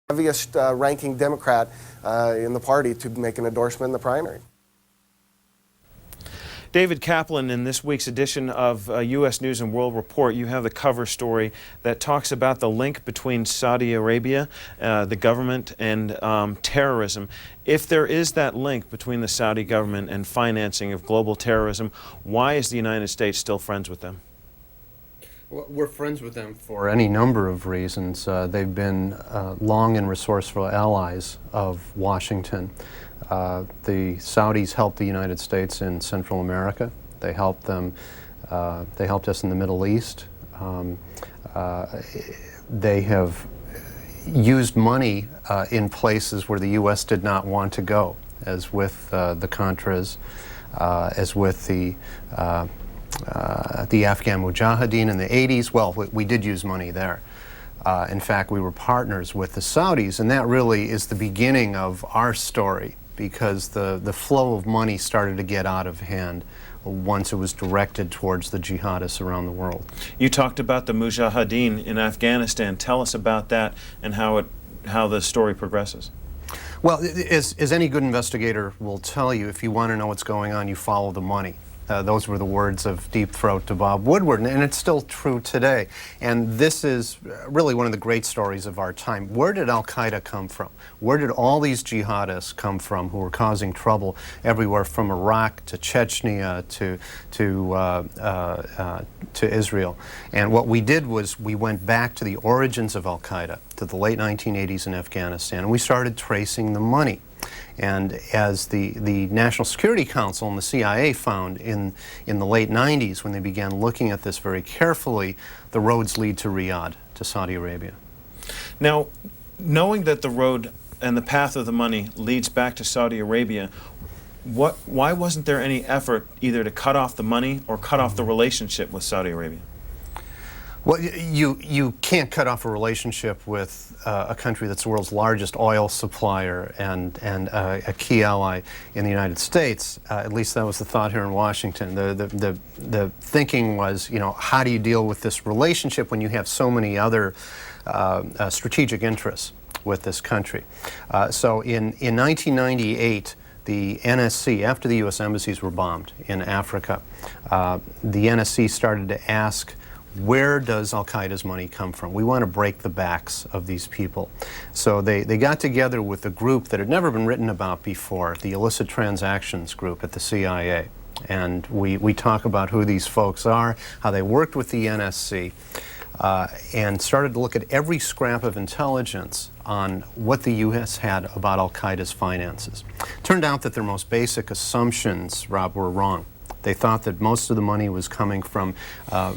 heaviest ranking Democrat in the party to make an endorsement in the primary. David Kaplan, in this week's edition of U.S. News and World Report, you have the cover story that talks about the link between Saudi Arabia, the government, and terrorism. If there is that link between the Saudi government and financing of global terrorism, why is the United States still friends with them? Well, we're friends with them for any number of reasons. They've been long and resourceful allies of Washington. The Saudis helped the United States in Central America. They helped them. They helped us in the Middle East. They have used money in places where the U.S. did not want to go, as with the Contras, as with the Afghan Mujahideen in the 80s. Well, we did use money there. In fact, we were partners with the Saudis, and that really is the beginning of our story, because the flow of money started to get out of hand once it was directed towards the jihadists around the world. You talked about the Mujahideen in Afghanistan. Tell us about that and how the story progresses. Well, as any good investigator will tell you, if you want to know what's going on, you follow the money. Those were the words of Deep Throat to Bob Woodward, and it's still true today. And this is really one of the great stories of our time. Where did Al-Qaeda come from? Where did all these jihadists come from who were causing trouble everywhere from Iraq to Chechnya to Israel? And what we did was we went back to the origins of Al-Qaeda, to the late 1980s in Afghanistan, and we started tracing the money. And as the National Security Council and the CIA found in the late 90s, when they began looking at this very carefully, the roads lead to Riyadh, to Saudi Arabia. Now, knowing that the road and the path of the money leads back to Saudi Arabia, why wasn't there any effort either to cut off the money or cut off the relationship with Saudi Arabia? Well, you can't cut off a relationship with a country that's the world's largest oil supplier and a key ally in the United States. At least that was the thought here in Washington. The thinking was, you know, how do you deal with this relationship when you have so many other strategic interests with this country? So in 1998, the NSC, after the U.S. embassies were bombed in Africa, the NSC started to ask, where does Al-Qaeda's money come from? We want to break the backs of these people. So they got together with a group that had never been written about before, the Illicit Transactions Group at the CIA. And we talk about who these folks are, how they worked with the NSC, and started to look at every scrap of intelligence on what the U.S. had about Al-Qaeda's finances. Turned out that their most basic assumptions, Rob, were wrong. They thought that most of the money was coming from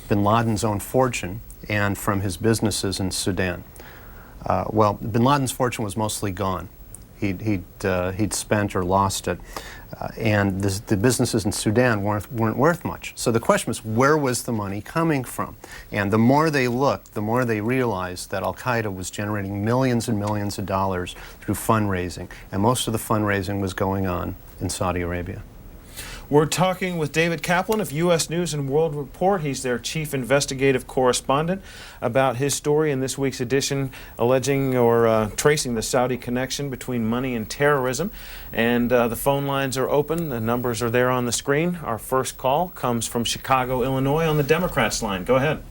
bin Laden's own fortune and from his businesses in Sudan. Well, bin Laden's fortune was mostly gone. He'd spent or lost it. And the businesses in Sudan weren't worth much. So the question was, where was the money coming from? And the more they looked, the more they realized that Al-Qaeda was generating millions and millions of dollars through fundraising. And most of the fundraising was going on in Saudi Arabia. We're talking with David Kaplan of U.S. News and World Report. He's their chief investigative correspondent, about his story in this week's edition alleging or tracing the Saudi connection between money and terrorism. And the phone lines are open. The numbers are there on the screen. Our first call comes from Chicago, Illinois on the Democrats line. Go ahead.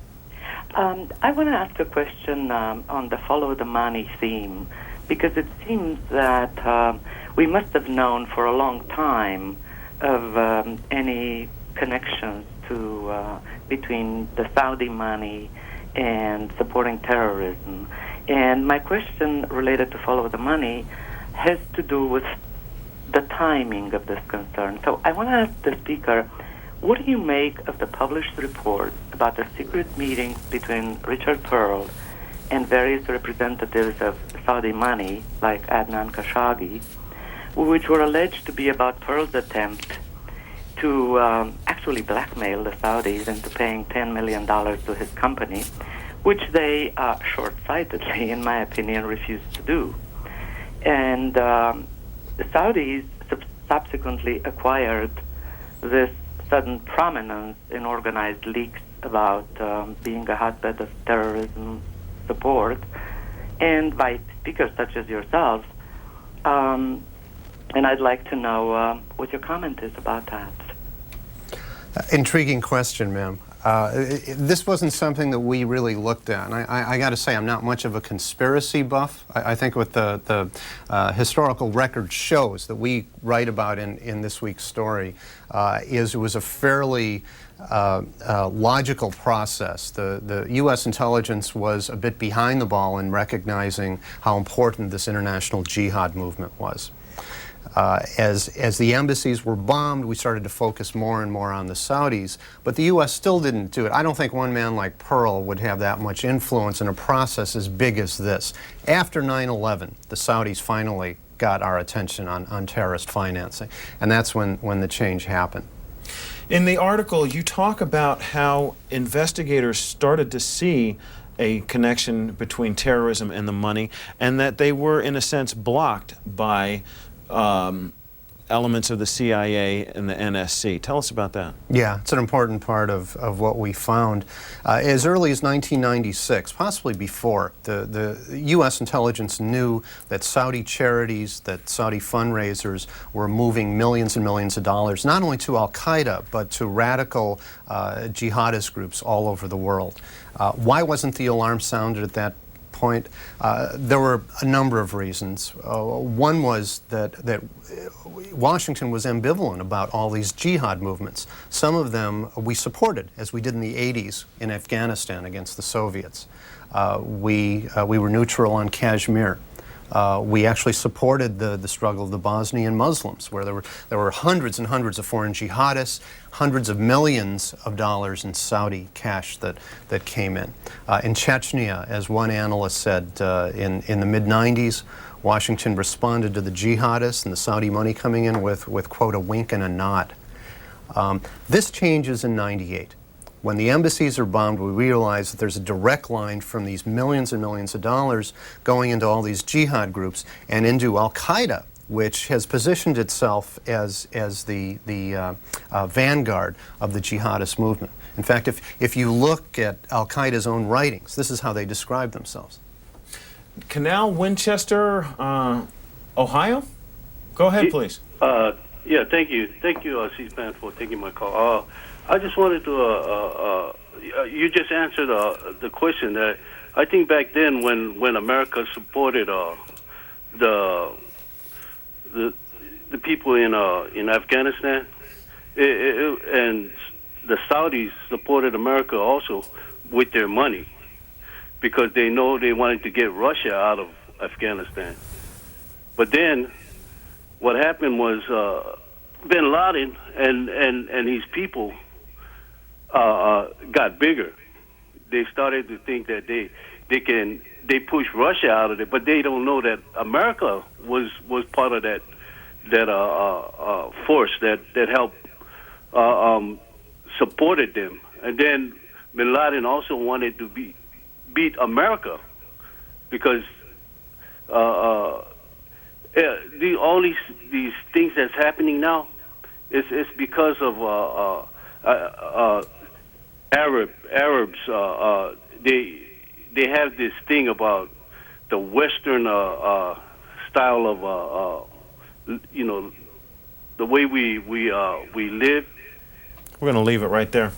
I want to ask a question on the follow the money theme, because it seems that we must have known for a long time of any connections to between the Saudi money and supporting terrorism. And my question related to follow the money has to do with the timing of this concern. So I want to ask the speaker, what do you make of the published report about the secret meetings between Richard Pearl and various representatives of Saudi money, like Adnan Khashoggi, which were alleged to be about Pearl's attempt to actually blackmail the Saudis into paying $10 million to his company, which they short-sightedly, in my opinion, refused to do. And the Saudis subsequently acquired this sudden prominence in organized leaks about being a hotbed of terrorism support. and by speakers such as yourselves. And I'd like to know what your comment is about that. Intriguing question, ma'am. This wasn't something that we really looked at. And I got to say, I'm not much of a conspiracy buff. I think what the historical record shows that we write about in this week's story is it was a fairly logical process. The U.S. intelligence was a bit behind the ball in recognizing how important this international jihad movement was. As the embassies were bombed, we started to focus more and more on the Saudis, but the U.S. still didn't do it. I don't think one man like Pearl would have that much influence in a process as big as this. After 9/11, the Saudis finally got our attention on terrorist financing, and that's when the change happened. In the article, you talk about how investigators started to see a connection between terrorism and the money, and that they were, in a sense, blocked by elements of the CIA and the NSC. Tell us about that. Yeah, it's an important part of what we found. As early as 1996, possibly before, the U.S. intelligence knew that Saudi charities, that Saudi fundraisers were moving millions and millions of dollars, not only to al-Qaeda, but to radical jihadist groups all over the world. Why wasn't the alarm sounded at that point? There were a number of reasons. One was that Washington was ambivalent about all these jihad movements. Some of them we supported, as we did in the 80s in Afghanistan against the Soviets. We were neutral on Kashmir. We actually supported the struggle of the Bosnian Muslims, where there were hundreds and hundreds of foreign jihadists, hundreds of millions of dollars in Saudi cash that came in. In Chechnya, as one analyst said, in the mid-90s, Washington responded to the jihadists and the Saudi money coming in with quote, a wink and a nod. This changes in '98. When the embassies are bombed, we realize that there's a direct line from these millions and millions of dollars going into all these jihad groups and into al-Qaeda, which has positioned itself as the vanguard of the jihadist movement. In fact, if you look at al-Qaeda's own writings, this is how they describe themselves. Canal, Winchester, Ohio? Go ahead, please. Yeah, thank you. Thank you, C-SPAN, for taking my call. I just wanted to, you just answered the question that I think back then when America supported the people in Afghanistan, and the Saudis supported America also with their money because they know they wanted to get Russia out of Afghanistan. But then what happened was bin Laden and his people got bigger. They started to think that they push Russia out of it, but they don't know that America was part of that force that helped supported them. And then bin Laden also wanted to beat America because all these things that's happening now it's because of Arabs, they have this thing about the Western style of the way we live. We're going to leave it right there.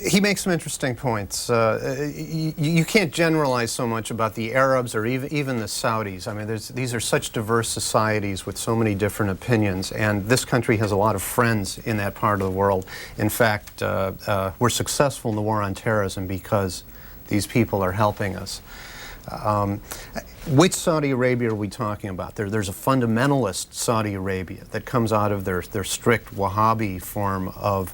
He makes some interesting points. You can't generalize so much about the Arabs or even the Saudis. I mean, these are such diverse societies with so many different opinions, and this country has a lot of friends in that part of the world. In fact, we're successful in the war on terrorism because these people are helping us. Which Saudi Arabia are we talking about? There's a fundamentalist Saudi Arabia that comes out of their strict Wahhabi form of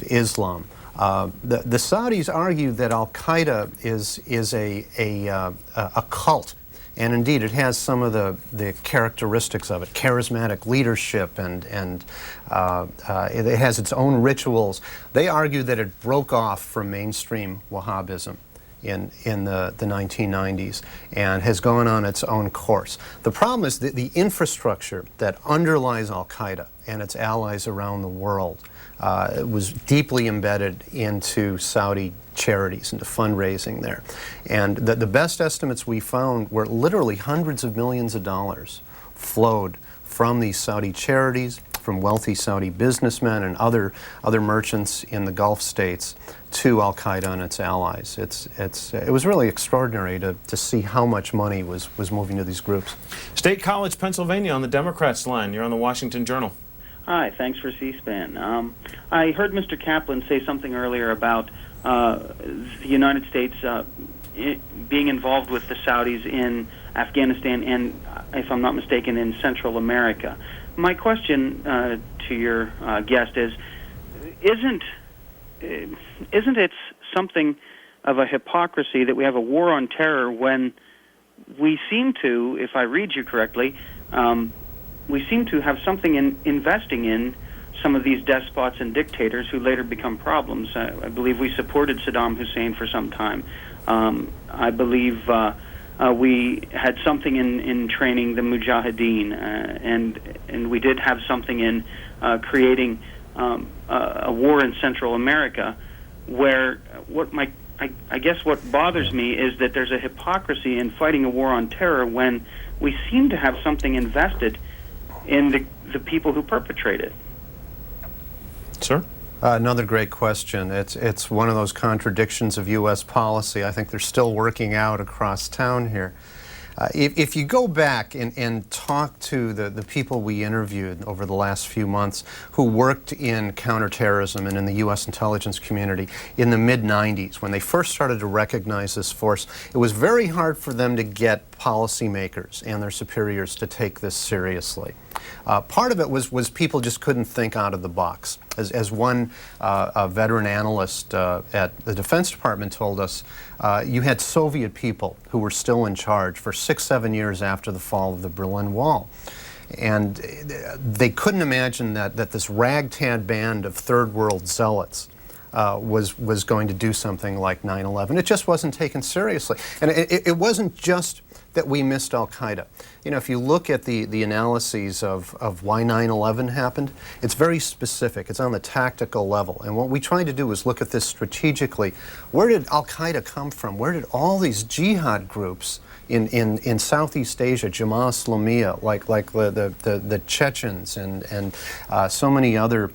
Islam. The Saudis argue that al-Qaeda is a cult, and indeed it has some of the characteristics of it, charismatic leadership, and it has its own rituals. They argue that it broke off from mainstream Wahhabism in the 1990s and has gone on its own course. The problem is that the infrastructure that underlies al-Qaeda and its allies around the world was deeply embedded into Saudi charities, into fundraising there. And the best estimates we found were literally hundreds of millions of dollars flowed from these Saudi charities, from wealthy Saudi businessmen and other merchants in the Gulf states to Al-Qaeda and its allies. It was really extraordinary to see how much money was moving to these groups. State College, Pennsylvania, on the Democrats line. You're on the Washington Journal. Hi, thanks for C-SPAN. I heard Mr. Kaplan say something earlier about the United States being involved with the Saudis in Afghanistan and, if I'm not mistaken, in Central America. My question to your guest is, isn't it something of a hypocrisy that we have a war on terror when we seem to, if I read you correctly, we seem to have something in investing in some of these despots and dictators who later become problems? I believe we supported Saddam Hussein for some time. I believe we had something in training the Mujahideen, and we did have something in creating a war in Central America, where I guess what bothers me is that there's a hypocrisy in fighting a war on terror when we seem to have something invested in the people who perpetrate it. Sir? Another great question. It's one of those contradictions of U.S. policy I think they're still working out across town here. If you go back and talk to the people we interviewed over the last few months who worked in counterterrorism and in the U.S. intelligence community in the mid-90s, when they first started to recognize this force, it was very hard for them to get policymakers and their superiors to take this seriously. Part of it was people just couldn't think out of the box. As one veteran analyst at the Defense Department told us, you had Soviet people who were still in charge for 6-7 years after the fall of the Berlin Wall. And they couldn't imagine that this ragtag band of third world zealots was going to do something like 9/11. It just wasn't taken seriously. And it wasn't just that we missed Al-Qaeda. You know, if you look at the analyses of why 9/11 happened, it's very specific. It's on the tactical level. And what we tried to do was look at this strategically. Where did Al-Qaeda come from? Where did all these jihad groups in Southeast Asia, Jamaat Islamiyah, like the Chechens and so many other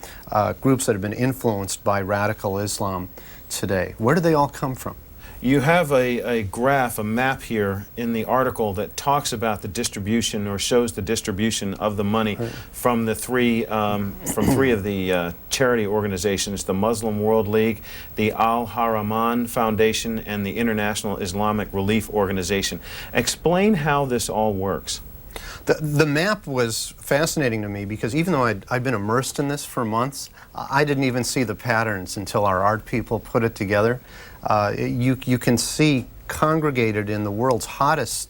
groups that have been influenced by radical Islam today, where did they all come from? You have a graph, a map here in the article that talks about the distribution or shows the distribution of the money from the three of the charity organizations, the Muslim World League, the Al-Haraman Foundation, and the International Islamic Relief Organization. Explain how this all works. The map was fascinating to me because even though I'd been immersed in this for months, I didn't even see the patterns until our art people put it together. You can see congregated in the world's hottest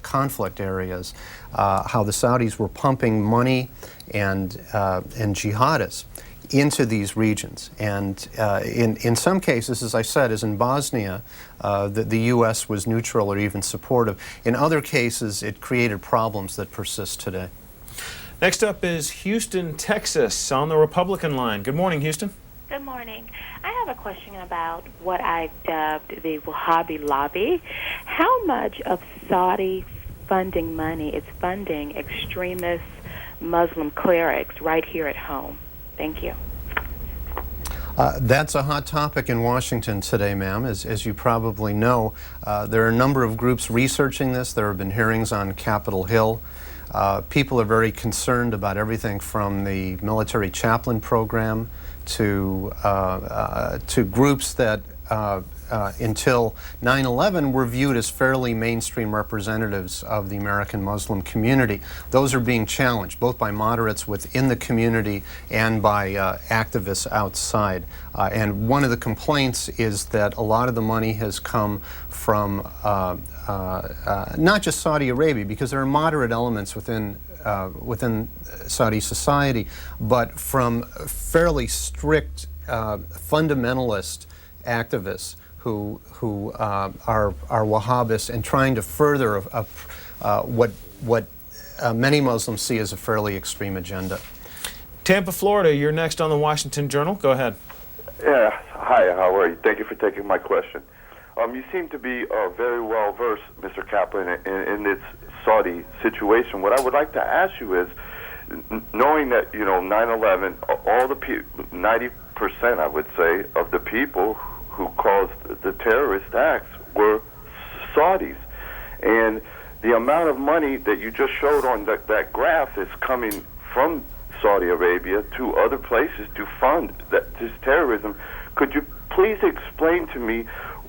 conflict areas how the Saudis were pumping money and jihadists into these regions. And in some cases, as I said, as in Bosnia, the U.S. was neutral or even supportive. In other cases, it created problems that persist today. Next up is Houston, Texas, on the Republican line. Good morning, Houston. Good morning. I have a question about what I've dubbed the Wahhabi lobby. How much of Saudi funding money is funding extremist Muslim clerics right here at home? Thank you. That's a hot topic in Washington today, ma'am. As you probably know, there are a number of groups researching this. There have been hearings on Capitol Hill. People are very concerned about everything from the military chaplain program to groups that until 9/11 were viewed as fairly mainstream representatives of the American Muslim community. Those are being challenged both by moderates within the community and by activists outside. And one of the complaints is that a lot of the money has come from not just Saudi Arabia, because there are moderate elements within Saudi society, but from fairly strict fundamentalist activists who are Wahhabists and trying to further what many Muslims see as a fairly extreme agenda. Tampa, Florida, you're next on the Washington Journal. Go ahead. Yeah, hi, how are you? Thank you for taking my question. You seem to be very well versed, Mr. Kaplan, in this Saudi situation. What I would like to ask you is, knowing that, 9/11, all the 90%, I would say, of the people who caused the terrorist acts were Saudis. And the amount of money that you just showed on that graph is coming from Saudi Arabia to other places to fund this terrorism. Could you please explain to me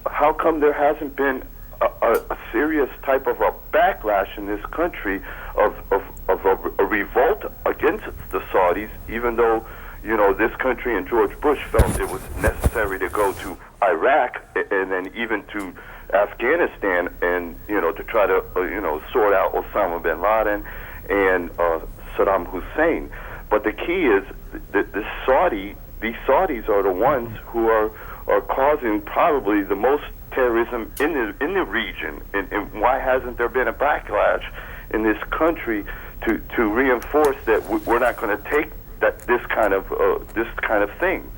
how come there hasn't been a serious type of a backlash in this country of a revolt against the Saudis, even though, this country and George Bush felt it was necessary to go to Iraq and then even to Afghanistan and, to try to, sort out Osama bin Laden and Saddam Hussein. But the key is that these Saudis are the ones who are causing probably the most terrorism in the region. And why hasn't there been a backlash in this country to reinforce that we're not going to take this kind of thing?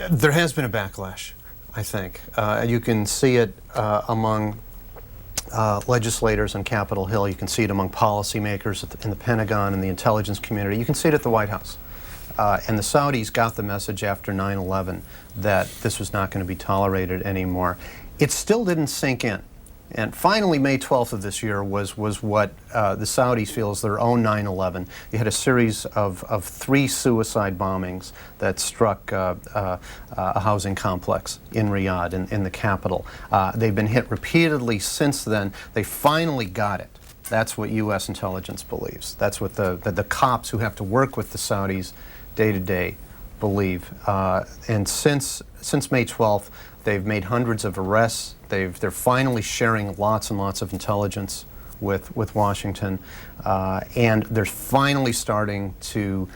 There has been a backlash, I think. You can see it among legislators on Capitol Hill. You can see it among policymakers in the Pentagon and the intelligence community. You can see it at the White House. And the Saudis got the message after 9/11 that this was not going to be tolerated anymore. It still didn't sink in. And finally, May 12th of this year was what the Saudis feel is their own 9/11. You had a series of 3 suicide bombings that struck a housing complex in Riyadh, in the capital. They've been hit repeatedly since then. They finally got it. That's what U.S. intelligence believes. That's what the cops who have to work with the Saudis day to day believe. And since May 12th, they've made hundreds of arrests. They're finally sharing lots and lots of intelligence with Washington, and they're finally starting to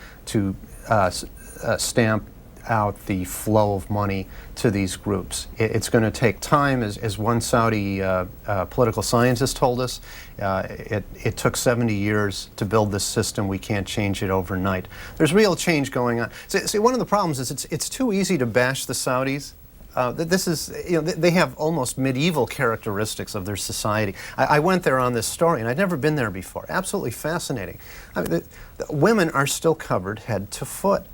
stamp out the flow of money to these groups. It's going to take time, as one Saudi political scientist told us. It took 70 years to build this system. We can't change it overnight. There's real change going on. See, one of the problems is it's too easy to bash the Saudis. This is, they have almost medieval characteristics of their society. I went there on this story, and I'd never been there before. Absolutely fascinating. I mean, the women are still covered head to foot,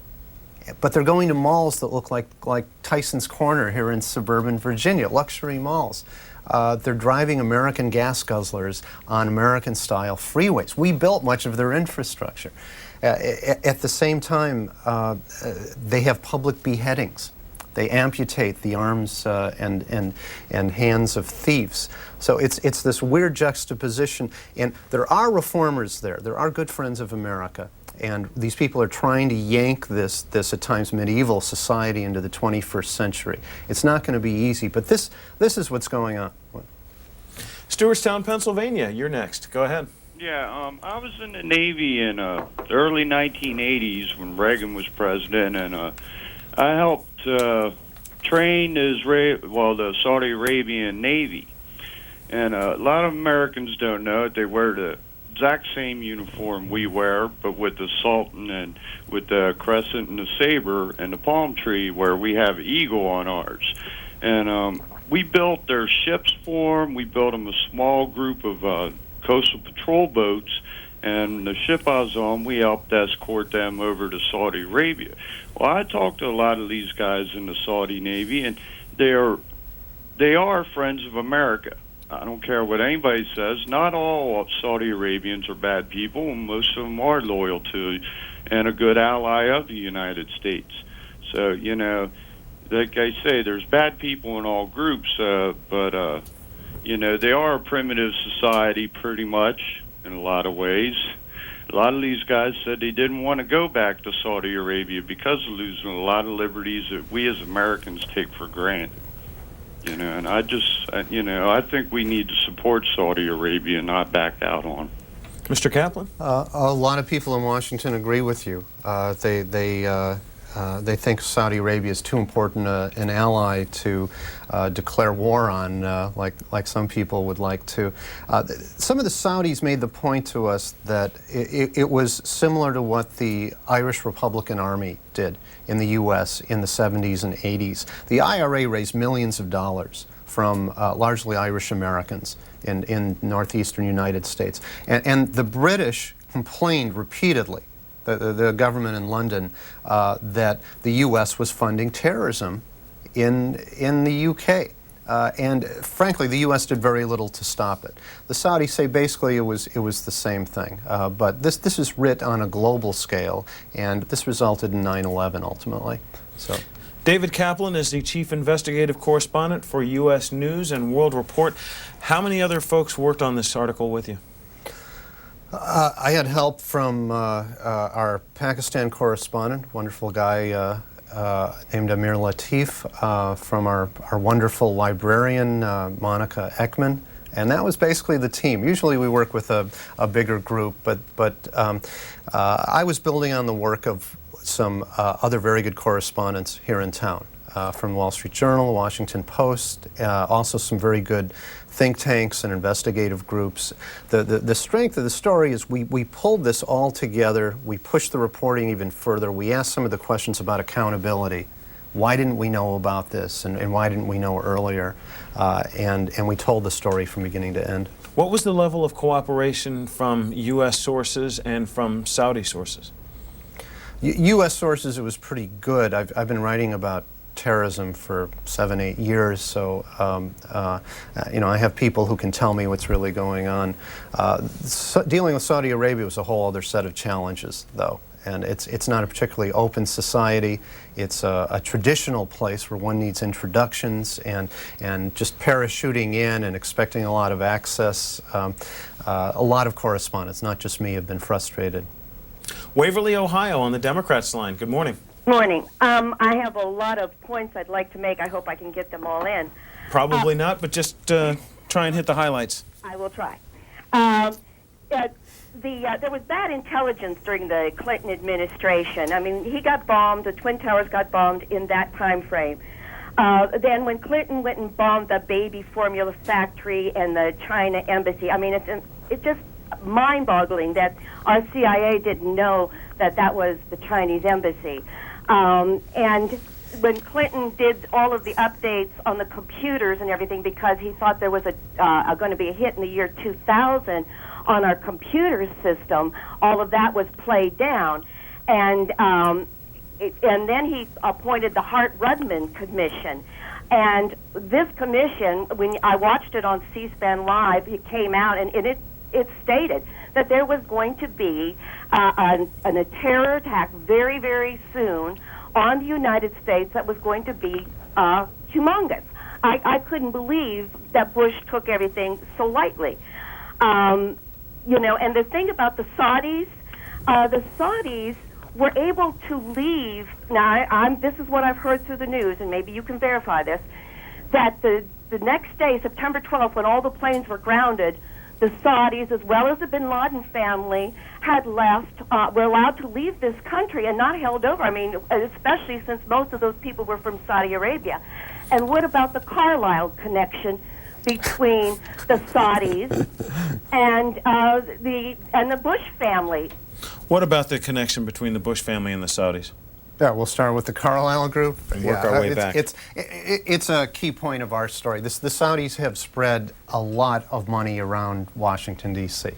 but they're going to malls that look like Tyson's Corner here in suburban Virginia, luxury malls. They're driving American gas guzzlers on American-style freeways. We built much of their infrastructure. At the same time, they have public beheadings. They amputate the arms and hands of thieves. So it's this weird juxtaposition. And there are reformers there. There are good friends of America. And these people are trying to yank this at times medieval society into the 21st century. It's not going to be easy, but this is what's going on. Stewartstown, Pennsylvania, you're next. Go ahead. Yeah, I was in the Navy in the early 1980s when Reagan was president, and I helped train the Saudi Arabian Navy. And a lot of Americans don't know it. They wear the exact same uniform we wear, but with the Sultan and with the crescent and the saber and the palm tree, where we have eagle on ours. And we built their ships for them. We built them a small group of coastal patrol boats, and the ship I was on, we helped escort them over to Saudi Arabia. Well, I talked to a lot of these guys in the Saudi Navy, and they are friends of America. I don't care what anybody says. Not all Saudi Arabians are bad people, and most of them are loyal to and a good ally of the United States. So, like I say, there's bad people in all groups, but they are a primitive society pretty much in a lot of ways. A lot of these guys said they didn't want to go back to Saudi Arabia because of losing a lot of liberties that we as Americans take for granted. And I think we need to support Saudi Arabia and not back out on. Mr. Kaplan? A lot of people in Washington agree with you. They they think Saudi Arabia is too important an ally to declare war on, like some people would like to. Some of the Saudis made the point to us that it was similar to what the Irish Republican Army did in the U.S. in the 70s and 80s. The IRA raised millions of dollars from largely Irish Americans in northeastern United States. And the British complained repeatedly, the government in London, that the U.S. was funding terrorism in the UK. And frankly, the U.S. did very little to stop it. The Saudis say basically it was the same thing. But this is writ on a global scale, and this resulted in 9/11 ultimately. So. David Kaplan is the chief investigative correspondent for U.S. News and World Report. How many other folks worked on this article with you? I had help from our Pakistan correspondent, wonderful guy named Amir Latif, from our wonderful librarian, Monica Ekman, and that was basically the team. Usually we work with a bigger group, but I was building on the work of some other very good correspondents here in town, from the Wall Street Journal, Washington Post, also some very good think tanks and investigative groups. The strength of the story is we pulled this all together, we pushed the reporting even further, we asked some of the questions about accountability. Why didn't we know about this, and why didn't we know earlier? And we told the story from beginning to end. What was the level of cooperation from U.S. sources and from Saudi sources? U.S. sources, it was pretty good. I've been writing about terrorism for 7-8 years, so you know, I have people who can tell me what's really going on. Dealing with Saudi Arabia was a whole other set of challenges, though, and it's not a particularly open society. It's a traditional place where one needs introductions and just parachuting in and expecting a lot of access. A lot of correspondents, not just me, have been frustrated. Waverly, Ohio, on the Democrats line. Good morning. Morning. I have a lot of points I'd like to make. I hope I can get them all in. Probably not, but just try and hit the highlights. I will try. There was bad intelligence during the Clinton administration. I mean, he got bombed, the Twin Towers got bombed in that time frame. Then when Clinton went and bombed the baby formula factory and the China embassy, I mean, it's just mind-boggling that our CIA didn't know that was the Chinese embassy. And when Clinton did all of the updates on the computers and everything, because he thought there was going to be a hit in the year 2000 on our computer system, all of that was played down. And then he appointed the Hart-Rudman Commission. And this commission, when I watched it on C-SPAN Live, it came out and it stated that there was going to be a terror attack very, very soon on the United States that was going to be humongous. I couldn't believe that Bush took everything so lightly. You know, and the thing about the Saudis were able to leave. Now, this is what I've heard through the news, and maybe you can verify this, that the next day, September 12th, when all the planes were grounded, the Saudis, as well as the bin Laden family, had left, were allowed to leave this country and not held over. I mean, especially since most of those people were from Saudi Arabia. And what about the Carlyle connection between the Saudis and the Bush family? What about the connection between the Bush family and the Saudis? Yeah, we'll start with the Carlyle Group and work our way back. It's a key point of our story. The Saudis have spread a lot of money around Washington, D.C.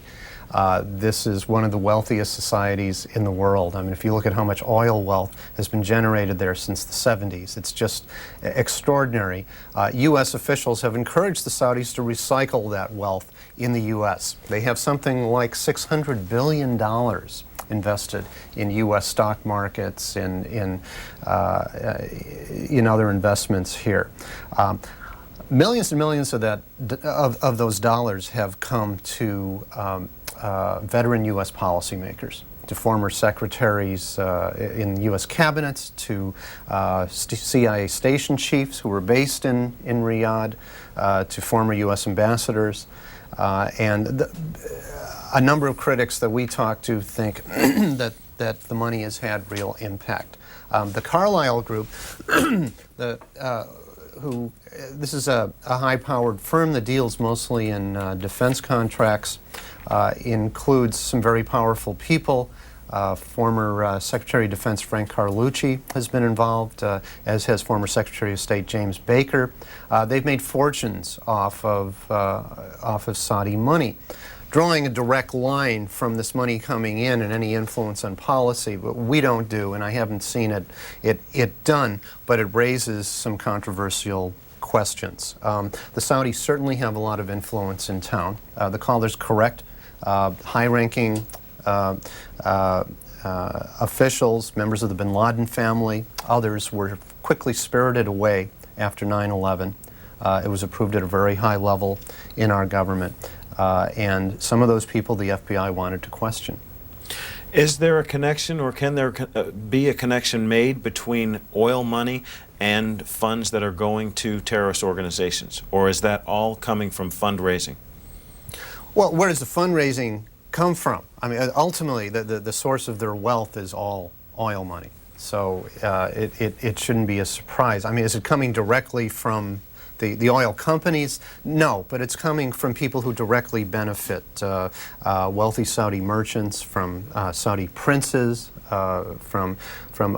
This is one of the wealthiest societies in the world. I mean, if you look at how much oil wealth has been generated there since the 70s, it's just extraordinary. U.S. officials have encouraged the Saudis to recycle that wealth in the U.S. They have something like $600 billion invested in U.S. stock markets, in other investments here. Millions and millions of those dollars have come to veteran U.S. policymakers, to former secretaries in U.S. cabinets, to CIA station chiefs who were based in Riyadh, to former U.S. ambassadors. a number of critics that we talk to think that the money has had real impact. The Carlyle Group, this is a high-powered firm that deals mostly in defense contracts, includes some very powerful people. Former Secretary of Defense Frank Carlucci has been involved, as has former Secretary of State James Baker. They've made fortunes off of Saudi money, drawing a direct line from this money coming in and any influence on policy, but we don't do, and I haven't seen it done, but it raises some controversial questions. The Saudis certainly have a lot of influence in town. The caller's correct. High-ranking officials, members of the bin Laden family, others were quickly spirited away after 9/11. It was approved at a very high level in our government. And some of those people the FBI wanted to question. Is there a connection, or can there be a connection made between oil money and funds that are going to terrorist organizations? Or is that all coming from fundraising? Well, where does the fundraising come from? I mean, ultimately, the source of their wealth is all oil money. So it shouldn't be a surprise. I mean, is it coming directly from the oil companies? No, but it's coming from people who directly benefit, wealthy Saudi merchants, from Saudi princes, from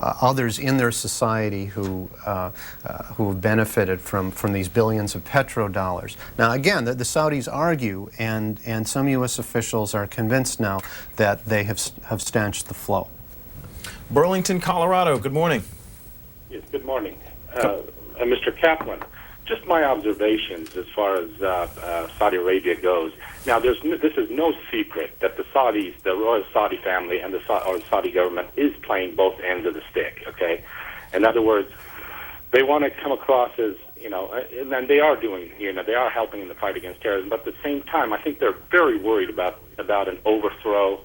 others in their society who have benefited from these billions of petrodollars. Now, again, the Saudis argue, and some U.S. officials are convinced now that they have stanched the flow. Burlington, Colorado, good morning. Yes, good morning. Mr. Kaplan, just my observations as far as Saudi Arabia goes. Now, this is no secret that the Saudis, the royal Saudi family, and the Saudi government is playing both ends of the stick. Okay, in other words, they want to come across as, you know, and they are doing, you know, they are helping in the fight against terrorism. But at the same time, I think they're very worried about an overthrow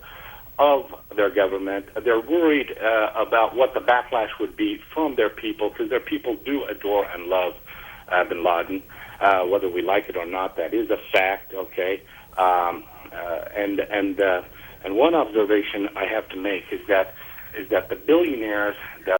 of their government. They're worried about what the backlash would be from their people, because their people do adore and love bin Laden, whether we like it or not. That is a fact, okay? And one observation I have to make is that the billionaires that